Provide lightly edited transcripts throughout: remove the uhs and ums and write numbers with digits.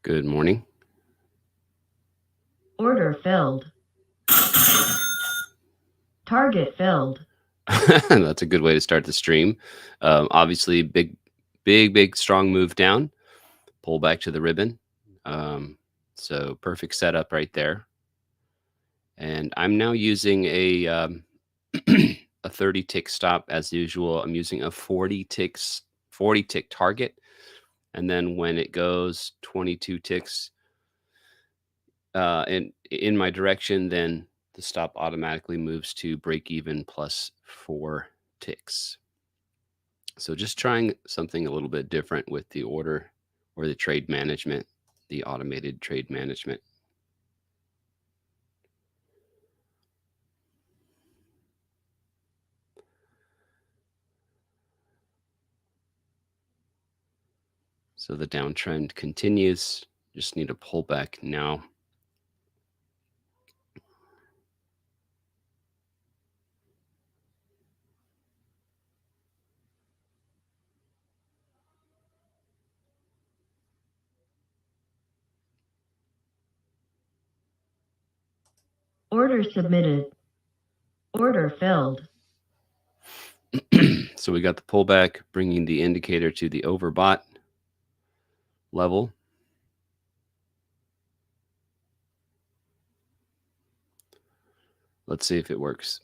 Good morning. Order filled. Target filled. That's a good way to start the stream. Obviously, big, strong move down. Pull back to the ribbon. So perfect setup right there. And I'm now using a 30 tick stop as usual. I'm using a 40 tick target, and then when it goes 22 ticks in my direction, then the stop automatically moves to break even plus 4 ticks. So just trying something a little bit different with the order or the trade management, the automated trade management. So the downtrend continues. Just need a pullback now. Order submitted. Order filled. So we got the pullback, bringing the indicator to the overbought level. Let's see if it works.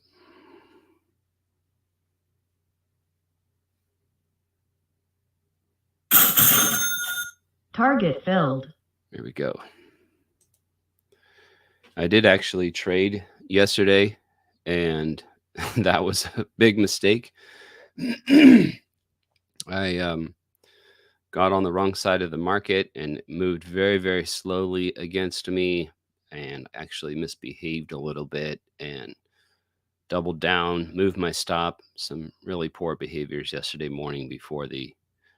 Target filled. There we go. I did actually trade yesterday, and that was a big mistake. I got on the wrong side of the market and it moved very slowly against me, and actually misbehaved a little bit and doubled down, moved my stop. Some really poor behaviors yesterday morning before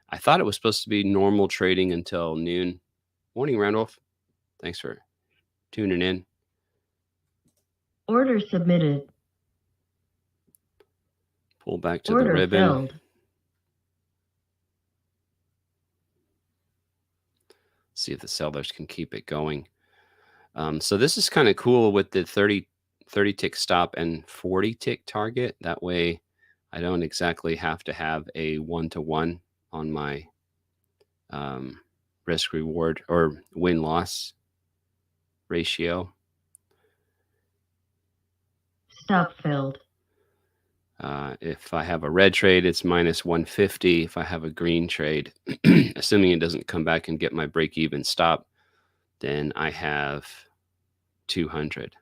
I thought it was supposed to be normal trading until noon. Morning, Randolph. Thanks for tuning in. Order submitted. Pull back to the Order ribbon. filled. See if the sellers can keep it going. So this is kind of cool with the 30 tick stop and 40 tick target. That way I don't exactly have to have a 1-to-1 on my risk reward or win loss ratio. Stop filled. If I have a red trade, it's minus 150. If I have a green trade, assuming it doesn't come back and get my break even stop, then I have 200.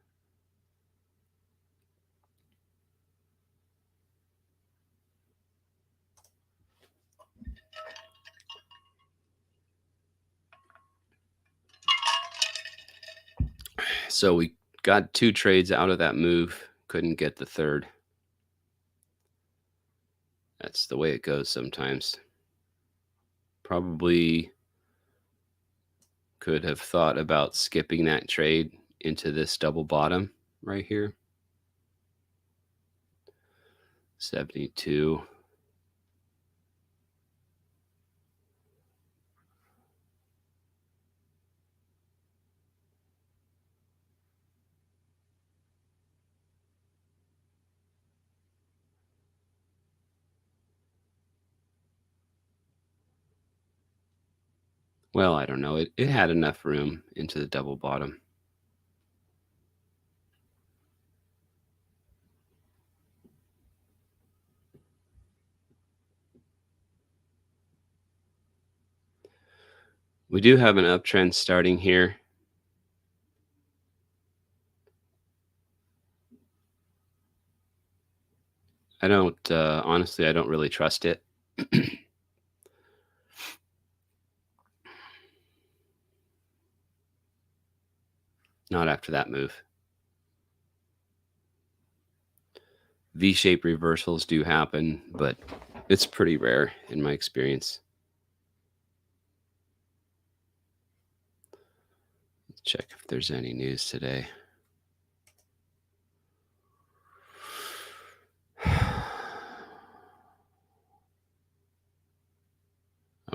So we got 2 trades out of that move, couldn't get the third. That's the way it goes sometimes. Probably could have thought about skipping that trade into this double bottom right here. 72. Well, I don't know. It had enough room into the double bottom. We do have an uptrend starting here. I don't, honestly, I don't really trust it. Not after that move. V-shaped reversals do happen, but it's pretty rare in my experience. Let's check if there's any news today.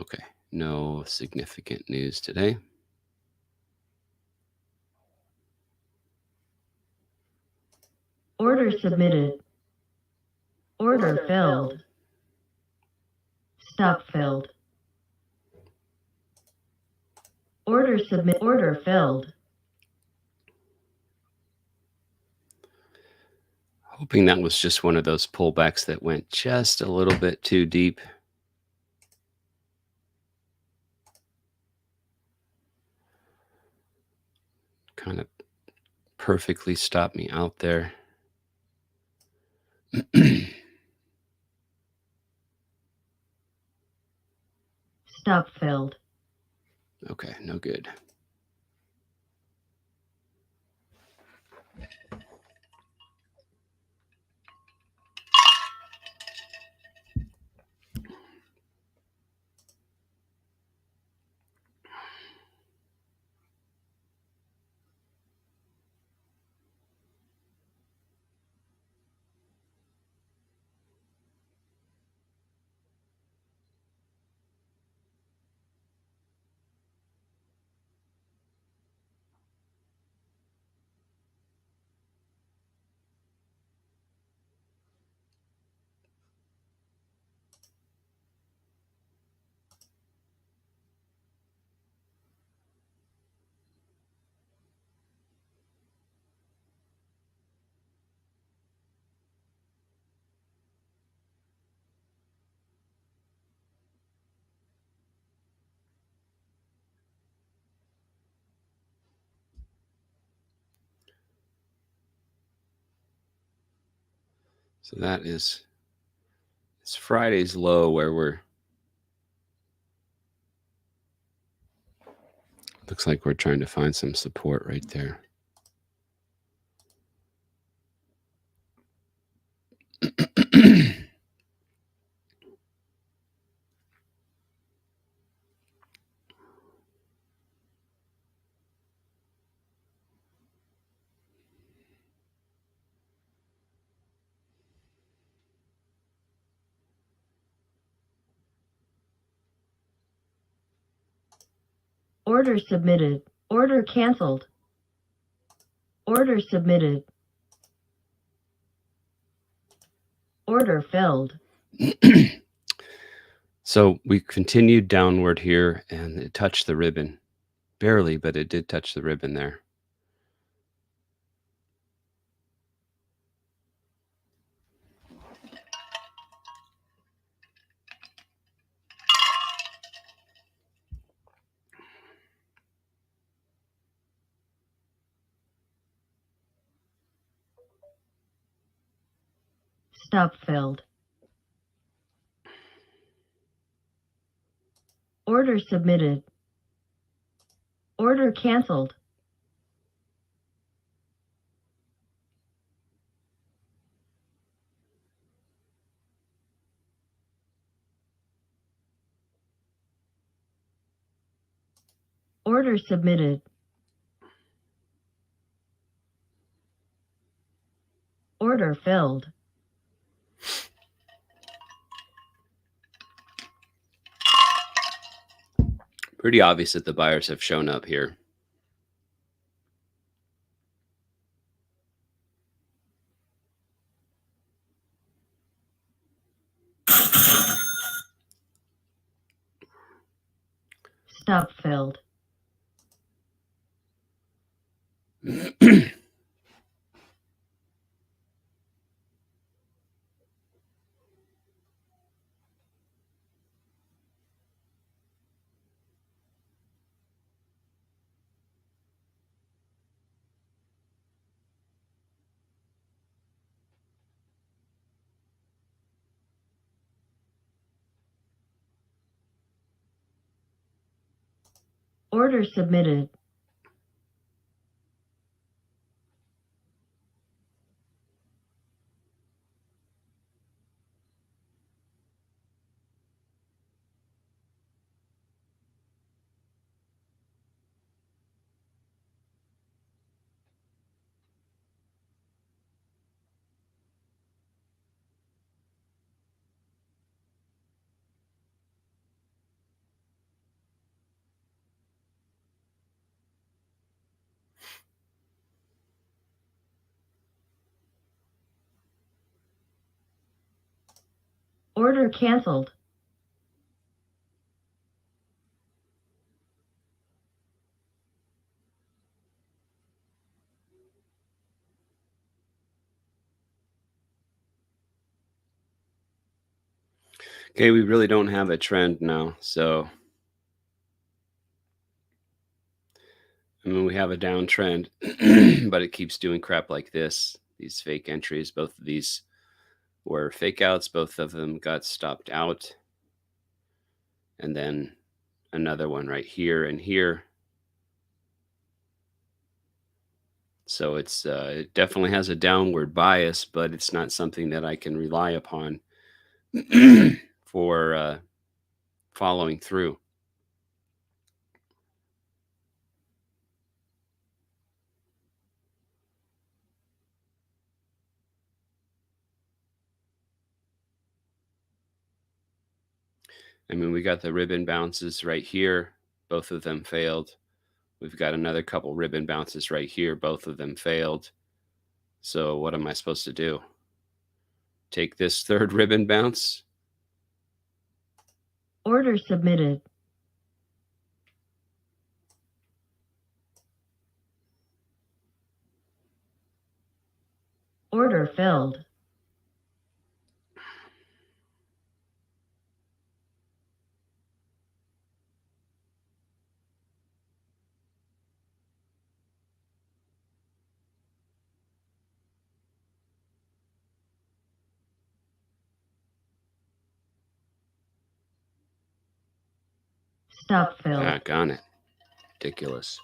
Okay, no significant news today. Order submitted. Order filled. Stop filled. Order submit. Order filled. Hoping that was just one of those pullbacks that went just a little bit too deep. Kind of perfectly stopped me out there. Stop filled. Okay, no good. So that is it's Friday's low where looks like we're trying to find some support right there. Order submitted. Order canceled. Order submitted. Order filled. So we continued downward here and it touched the ribbon. Barely, but it did touch the ribbon there. Stop filled. Order submitted. Order canceled. Order submitted. Order filled. Pretty obvious that the buyers have shown up here. Stop filled. Order submitted. Order canceled. Okay, we really don't have a trend now. So, I mean, we have a downtrend, but it keeps doing crap like this. These fake entries, both of these were fake outs. Both of them got stopped out. And then another one right here and here. So it definitely has a downward bias, but it's not something that I can rely upon for following through. I mean, we got the ribbon bounces right here. Both of them failed. We've got another couple ribbon bounces right here. Both of them failed. So what am I supposed to do? Take this third ribbon bounce? Order submitted. Order filled. Stop filled. Back on it. Ridiculous.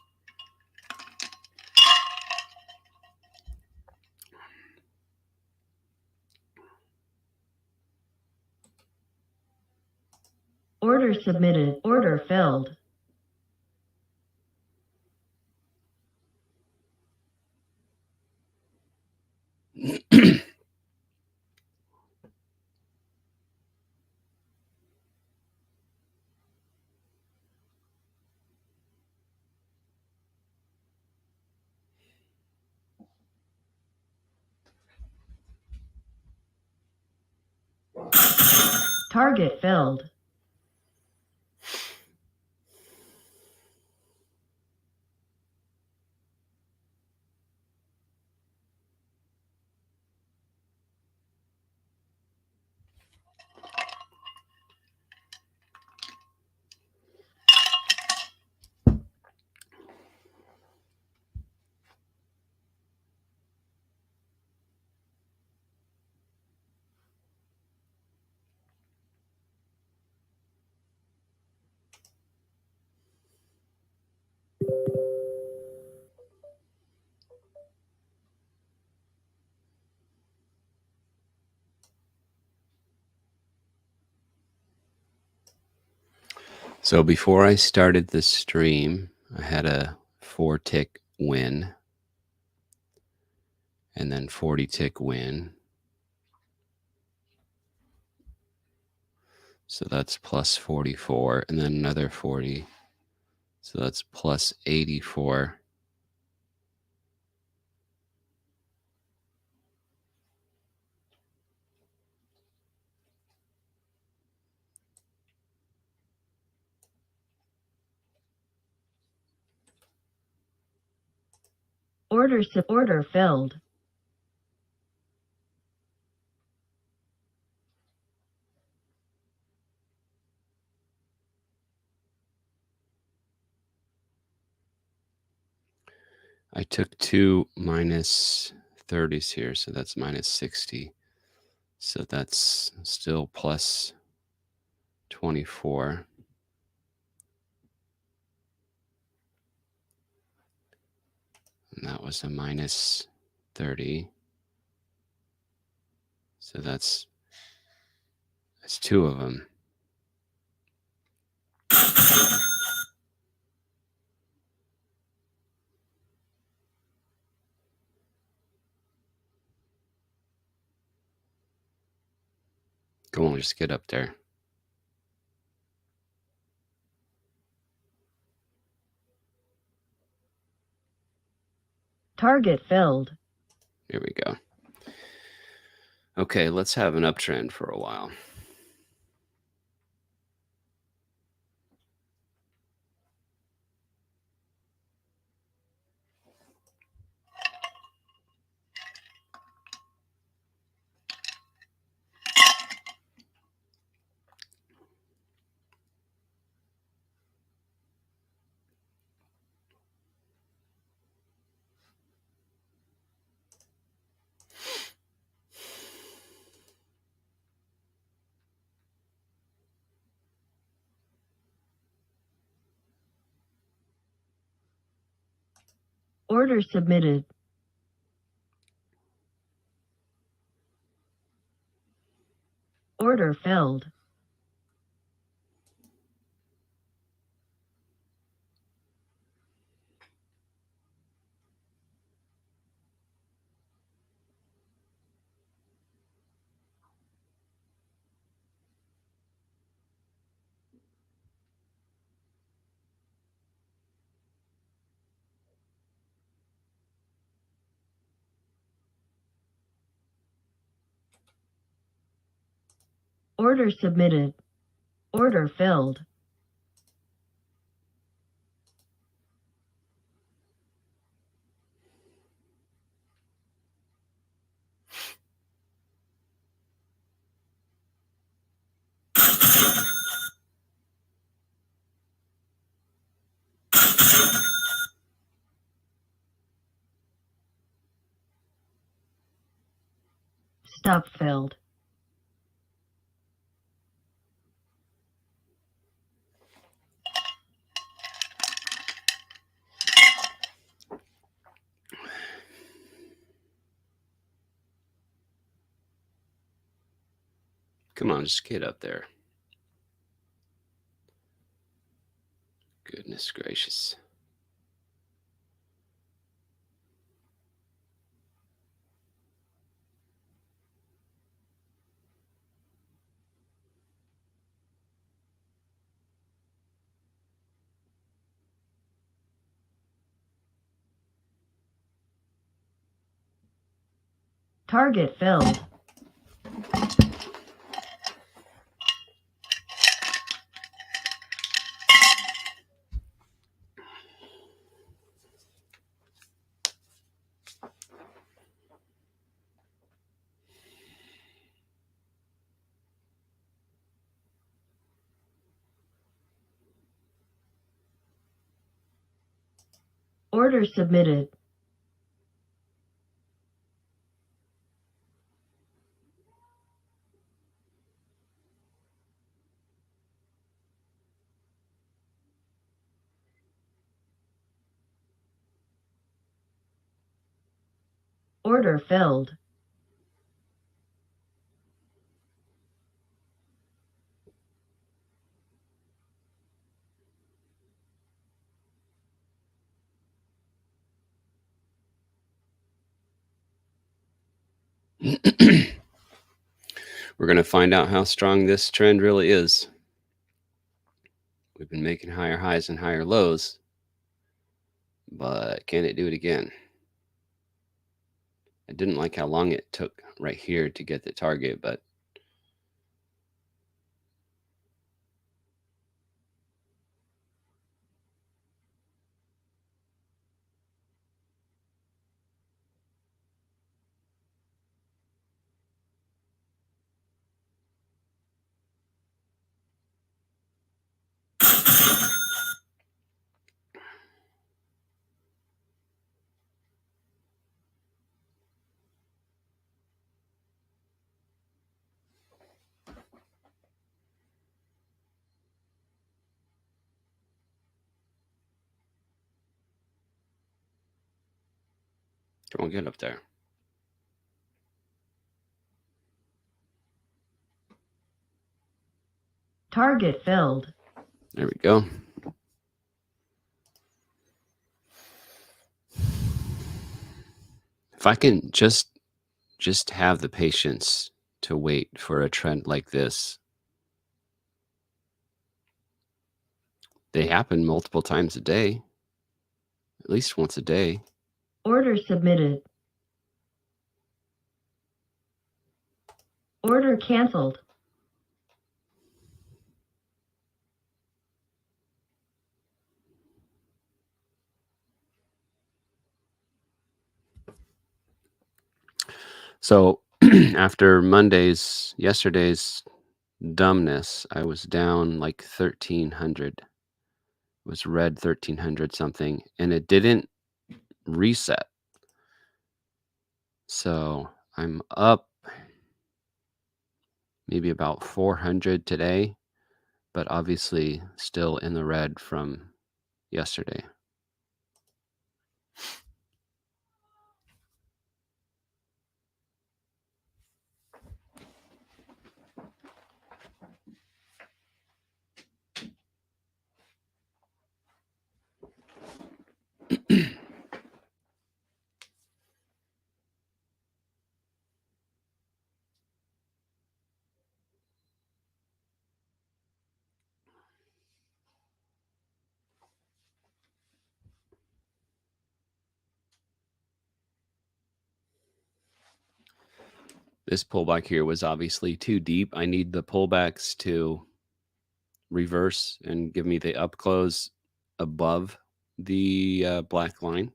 Order submitted. Order filled. Target filled. So before I started the stream, I had a 4-tick win and then 40-tick win. So that's plus 44 and then another 40. So that's plus 84. Order filled. I took two minus 30s here, so that's minus 60. So that's still plus 24. And that was a minus 30. So that's two of them. Come on, just get up there. Target filled. Here we go. Okay, let's have an uptrend for a while. Order submitted. Order filled. Order submitted. Order filled. Stop filled. Come on, just get up there. Goodness gracious. Target filled. Order submitted. Order filled. We're going to find out how strong this trend really is. We've been making higher highs and higher lows, but can it do it again? I didn't like how long it took right here to get the target, but don't get up there. Target filled. There we go. If I can just have the patience to wait for a trend like this. They happen multiple times a day, at least once a day. Order submitted. Order canceled. So after yesterday's dumbness, I was down like 1,300. It was red 1,300 something, and it didn't reset. So I'm up maybe about 400 today, but obviously still in the red from yesterday. This pullback here was obviously too deep. I need the pullbacks to reverse and give me the up close above the black line.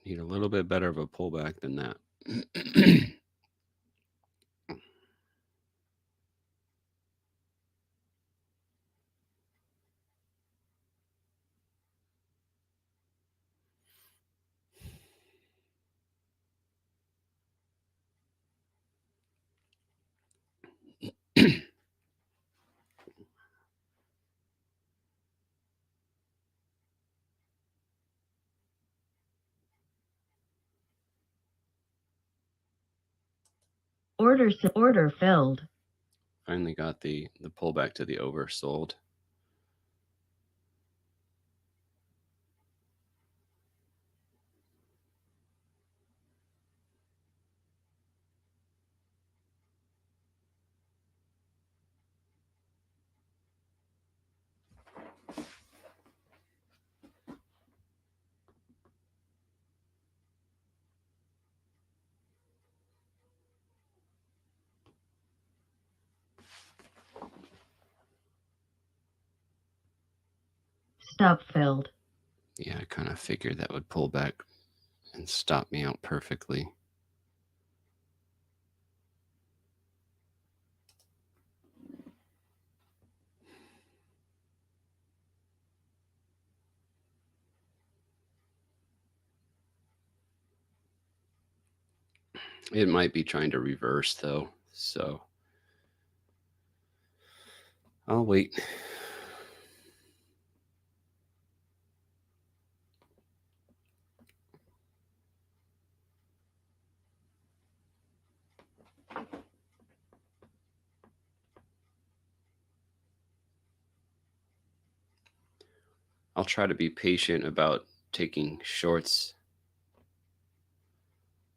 Need a little bit better of a pullback than that. Order filled. Finally got the pullback to the oversold. Stop filled. Yeah, I kind of figured that would pull back and stop me out perfectly. It might be trying to reverse though, so I'll wait. I'll try to be patient about taking shorts.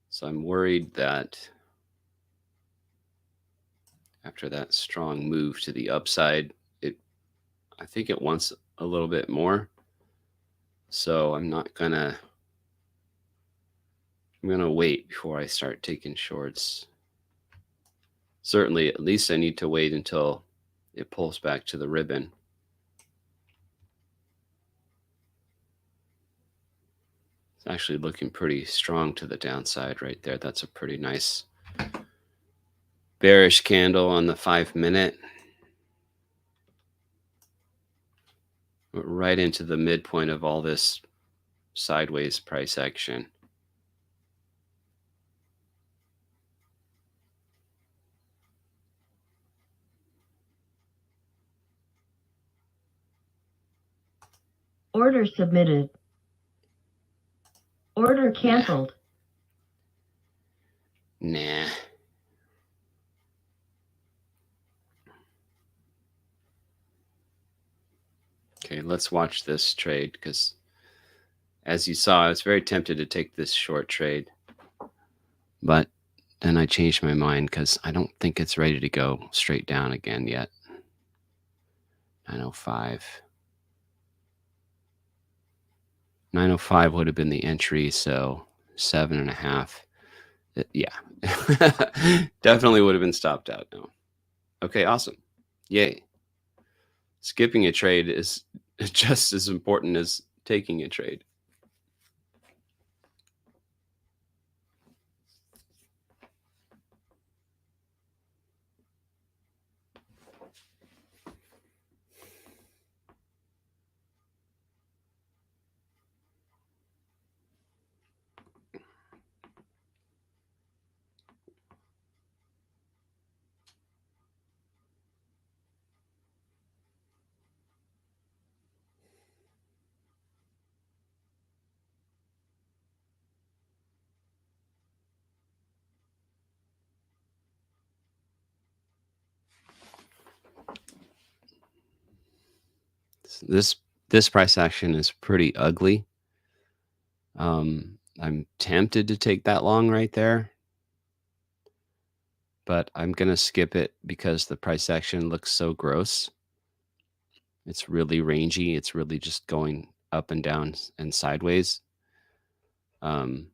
So I'm worried that after that strong move to the upside, I think it wants a little bit more. So I'm gonna wait before I start taking shorts. Certainly, at least I need to wait until it pulls back to the ribbon. It's actually looking pretty strong to the downside right there. That's a pretty nice bearish candle on the 5-minute. Right into the midpoint of all this sideways price action. Order submitted. Order canceled. Nah. Okay, let's watch this trade because as you saw, I was very tempted to take this short trade. But then I changed my mind because I don't think it's ready to go straight down again yet. 905. 905 would have been the entry, so 7.5. Yeah. Definitely would have been stopped out now. Okay, awesome. Yay. Skipping a trade is just as important as taking a trade. This price action is pretty ugly. I'm tempted to take that long right there, but I'm gonna skip it because the price action looks so gross. It's really rangy. It's really just going up and down and sideways. Um,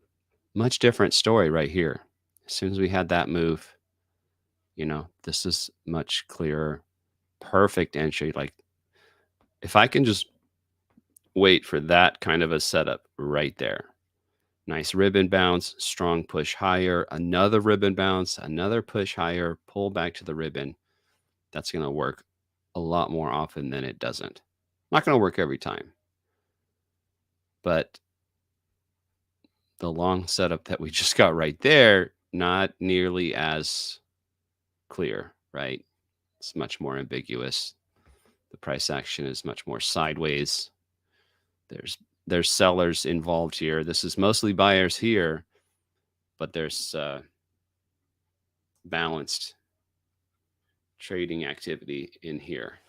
Much different story right here. As soon as we had that move, this is much clearer. Perfect entry. Like if I can just wait for that kind of a setup right there. Nice ribbon bounce, strong push higher, another ribbon bounce, another push higher, pull back to the ribbon. That's going to work a lot more often than it doesn't. Not going to work every time, but the long setup that we just got right there, not nearly as clear, right? It's much more ambiguous. The price action is much more sideways. There's there's sellers involved here. This is mostly buyers here, but there's balanced trading activity in here.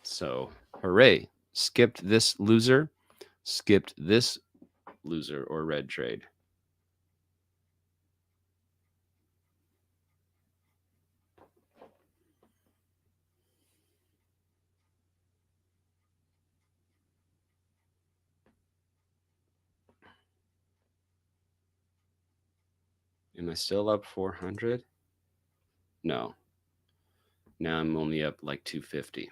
So, hooray! Skipped this loser, skipped this loser or red trade. Am I still up 400? No. Now I'm only up like 250.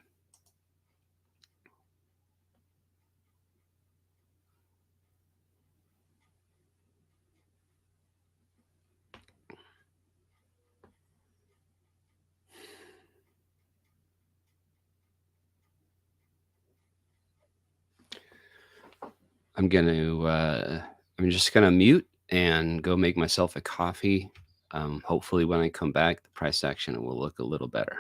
I'm just gonna mute and go make myself a coffee. Hopefully, when I come back, the price action will look a little better.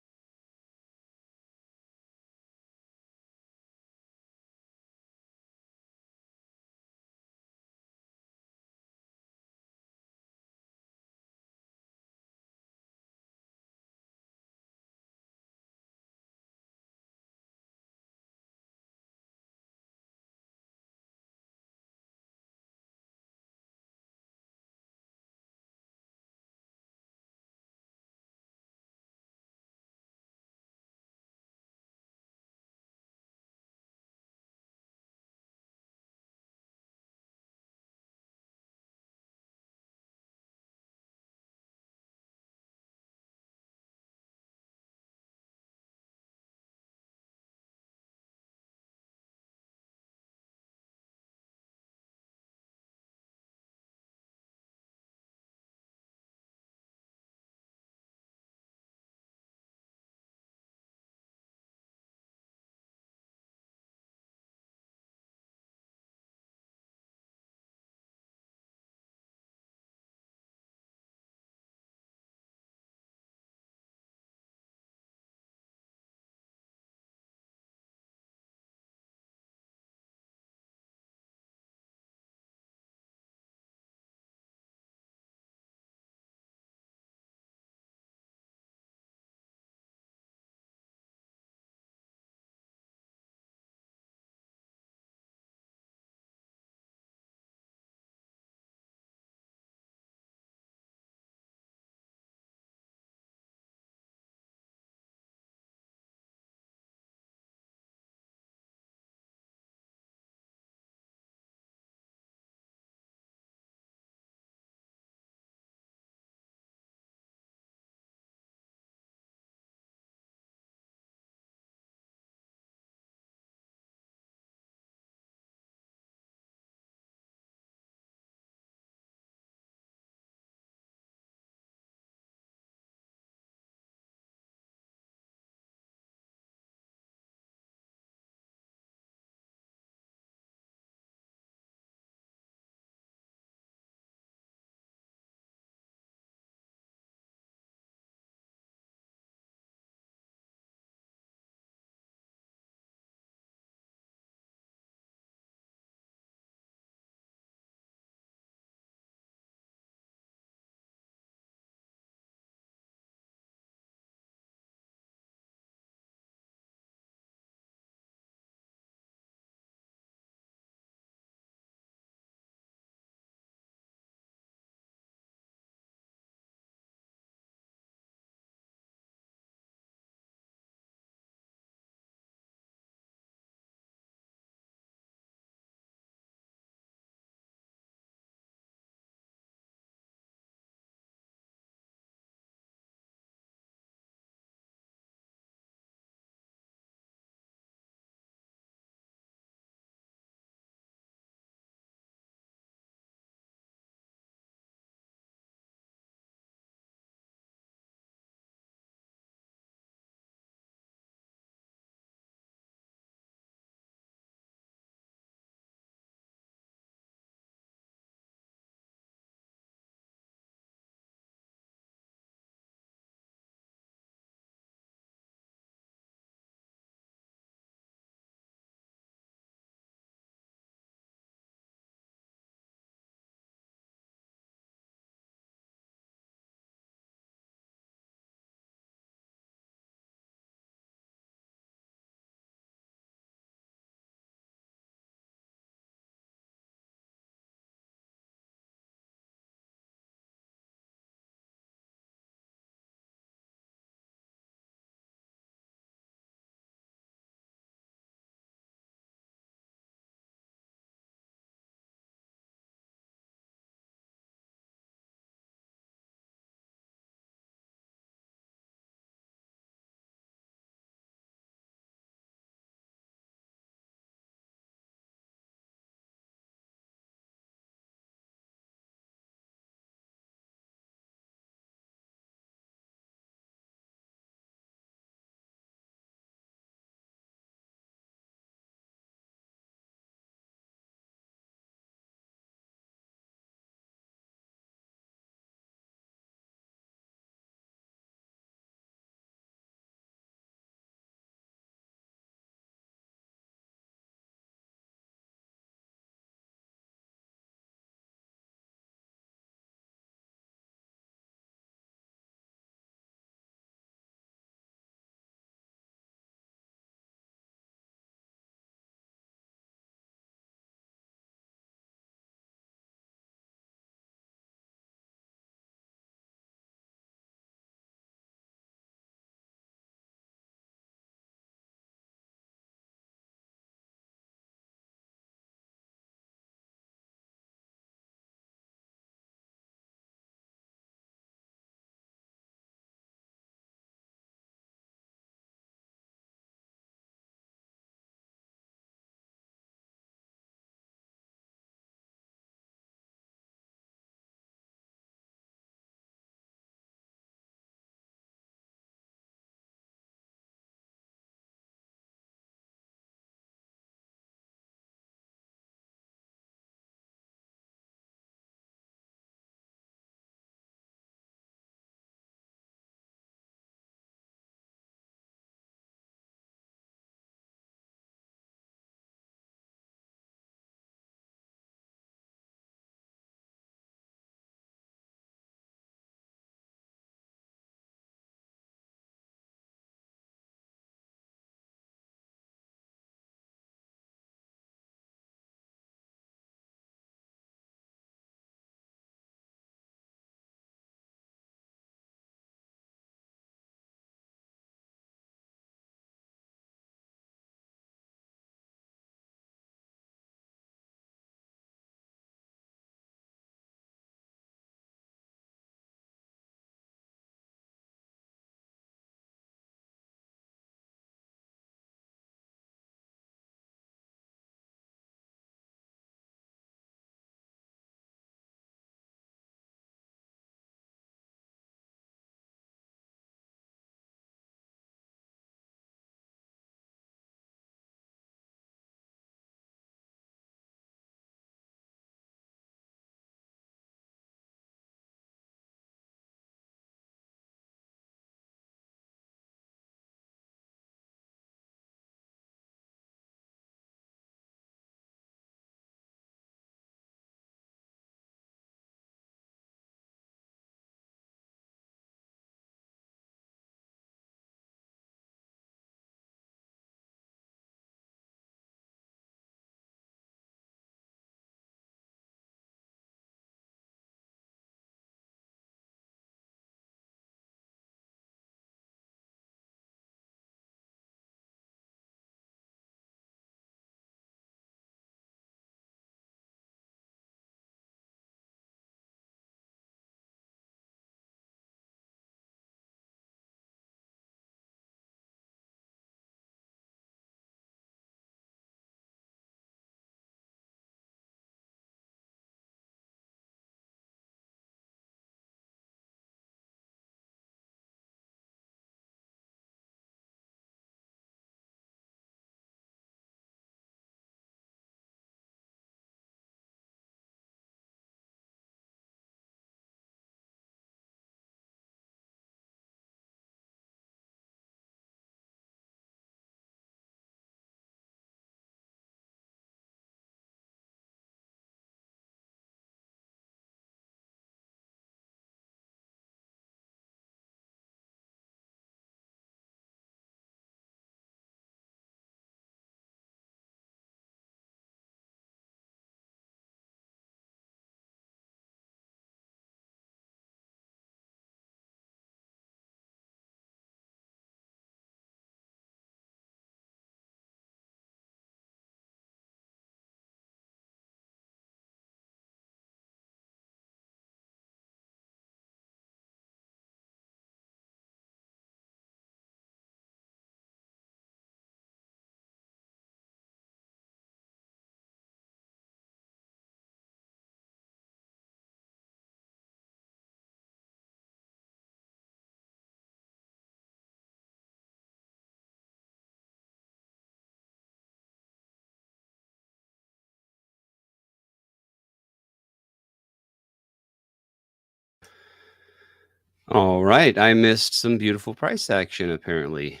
All right, I missed some beautiful price action apparently.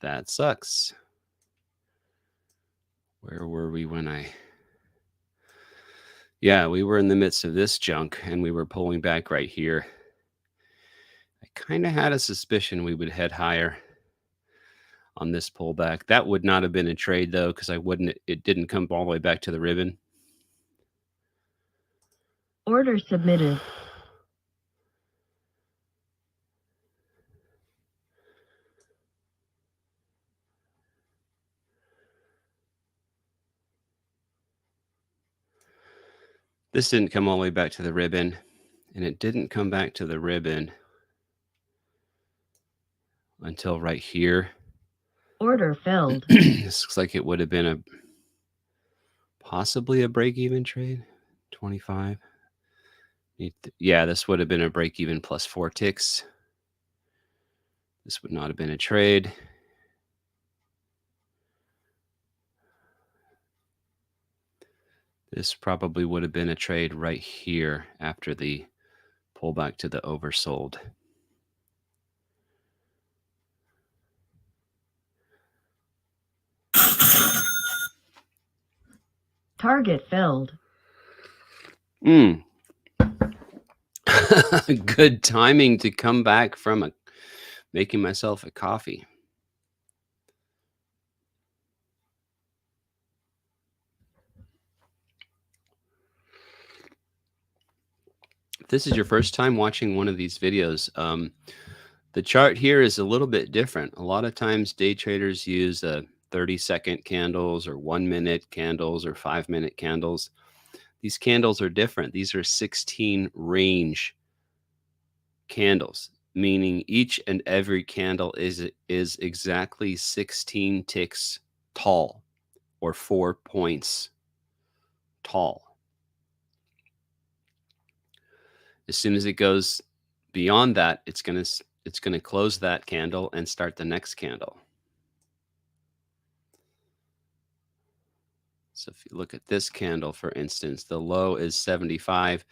That sucks. Where were we when Yeah, we were in the midst of this junk and we were pulling back right here. I kind of had a suspicion we would head higher on this pullback. That would not have been a trade though, because it didn't come all the way back to the ribbon. Order submitted. This didn't come all the way back to the ribbon, and it didn't come back to the ribbon until right here. Order filled. This looks like it would have been possibly a break-even trade. 25. Yeah, this would have been a break-even plus 4 ticks. This would not have been a trade. This probably would have been a trade right here after the pullback to the oversold. Target filled. Good timing to come back from making myself a coffee. If this is your first time watching one of these videos, the chart here is a little bit different. A lot of times day traders use 30-second candles or 1-minute candles or 5-minute candles. These candles are different. These are 16 range candles, meaning each and every candle is exactly 16 ticks tall or 4 points tall. As soon as it goes beyond that, it's going to close that candle and start the next candle. So if you look at this candle, for instance, the low is 75,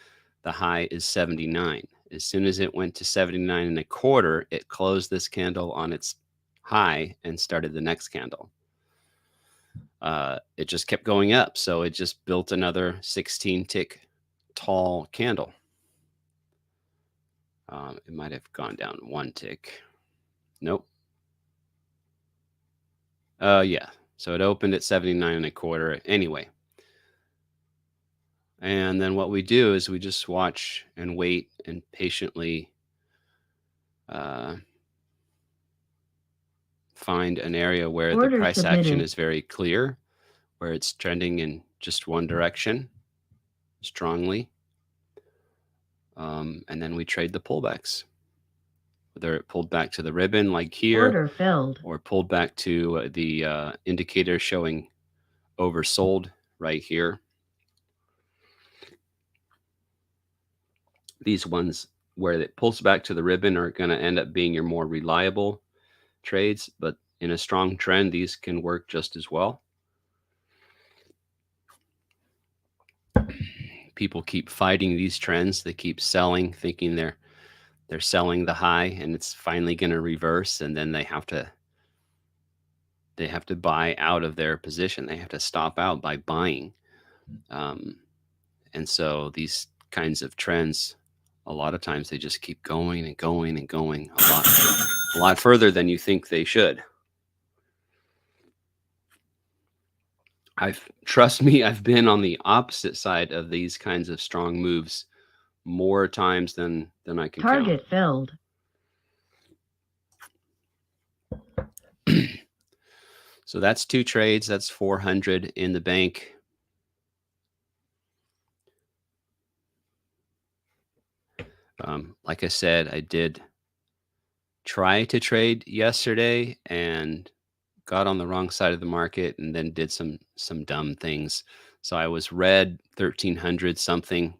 the high is 79. As soon as it went to 79 and a quarter, it closed this candle on its high and started the next candle. It just kept going up, so it just built another 16 tick tall candle. It might have gone down 1 tick. Nope. Yeah. So it opened at 79 and a quarter. Anyway. And then what we do is we just watch and wait and patiently find an area where the price action is very clear, where it's trending in just one direction strongly. And then we trade the pullbacks. Whether it pulled back to the ribbon like here, Order filled, or pulled back to the indicator showing oversold right here. These ones where it pulls back to the ribbon are going to end up being your more reliable trades, but in a strong trend, these can work just as well. People keep fighting these trends. They keep selling, thinking they're selling the high and it's finally going to reverse, and then they have to buy out of their position. They have to stop out by buying. And so these kinds of trends, a lot of times they just keep going and going and going a lot further than you think they should. Trust me, I've been on the opposite side of these kinds of strong moves more times than I can count. Target filled. So that's 2 trades. That's 400 in the bank. Like I said, I did try to trade yesterday and got on the wrong side of the market and then did some dumb things. So I was red 1300 something.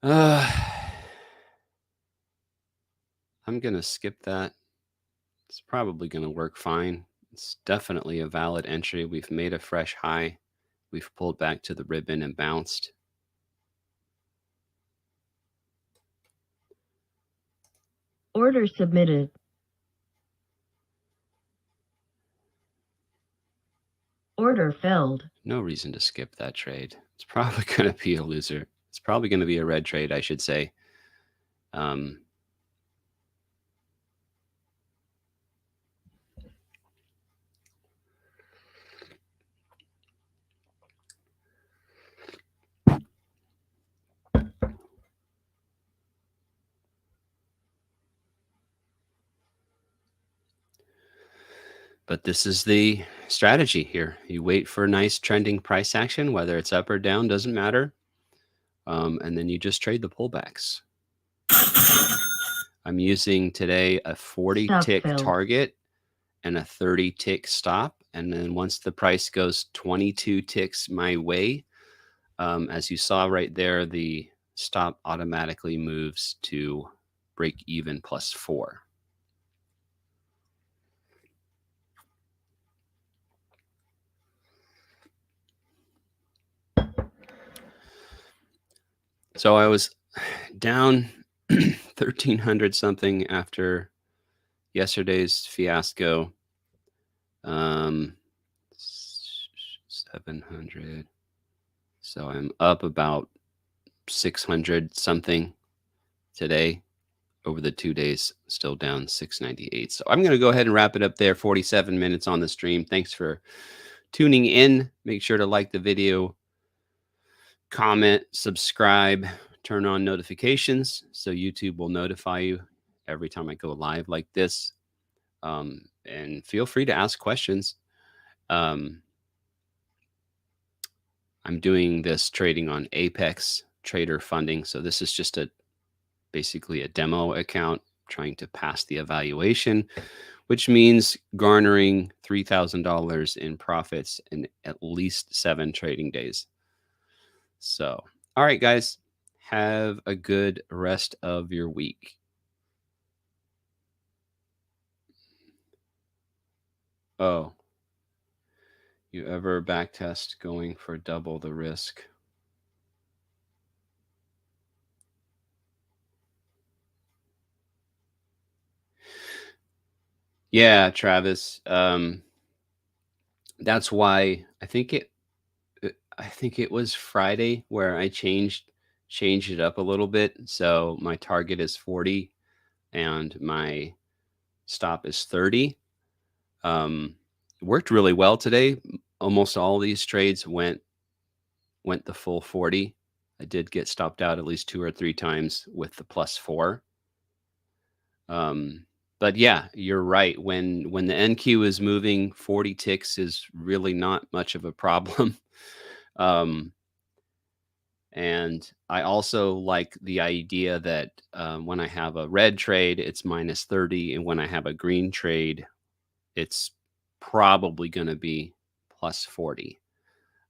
I'm going to skip that. It's probably going to work fine. It's definitely a valid entry. We've made a fresh high. We've pulled back to the ribbon and bounced. Order submitted. Order filled. No reason to skip that trade. It's probably going to be a loser. It's probably going to be a red trade, I should say. But this is the strategy here. You wait for nice trending price action, whether it's up or down, doesn't matter. And then you just trade the pullbacks. I'm using today a 40 tick target and a 30 tick stop. And then once the price goes 22 ticks my way, as you saw right there, the stop automatically moves to break even plus 4. So I was down 1,300 something after yesterday's fiasco. 700. So I'm up about 600 something today. Over the 2 days, still down 698. So I'm going to go ahead and wrap it up there. 47 minutes on the stream. Thanks for tuning in. Make sure to like the video, comment, subscribe, turn on notifications so YouTube will notify you every time I go live like this. And feel free to ask questions. I'm doing this trading on Apex Trader Funding. So this is just basically a demo account trying to pass the evaluation, which means garnering $3,000 in profits in at least 7 trading days. So, all right, guys, have a good rest of your week. Oh, you ever backtest going for double the risk? Yeah, Travis. That's why I think it was Friday where I changed it up a little bit. So my target is 40 and my stop is 30. Worked really well today. Almost all these trades went the full 40. I did get stopped out at least 2 or 3 times with the plus 4. But yeah, you're right. When the NQ is moving, 40 ticks is really not much of a problem. And I also like the idea that when I have a red trade, it's minus 30. And when I have a green trade, it's probably going to be plus 40.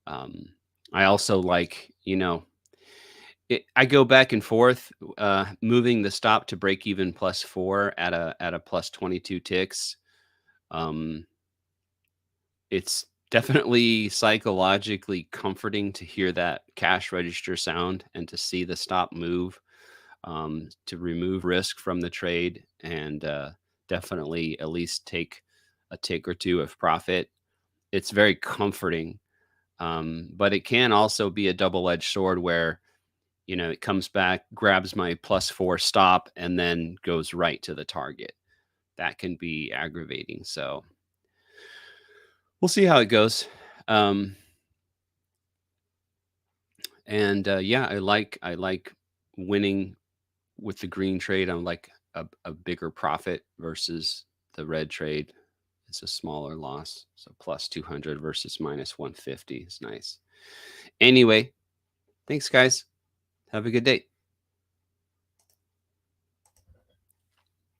I also like, I go back and forth, moving the stop to break even plus 4 at a plus 22 ticks. It's definitely psychologically comforting to hear that cash register sound and to see the stop move, to remove risk from the trade and definitely at least take a tick or two of profit. It's very comforting, but it can also be a double-edged sword where it comes back, grabs my plus 4 stop, and then goes right to the target. That can be aggravating. So we'll see how it goes. Yeah, I like winning with the green trade. I'm like a bigger profit versus the red trade. It's a smaller loss. So plus 200 versus minus 150 is nice. Anyway, thanks guys. Have a good day.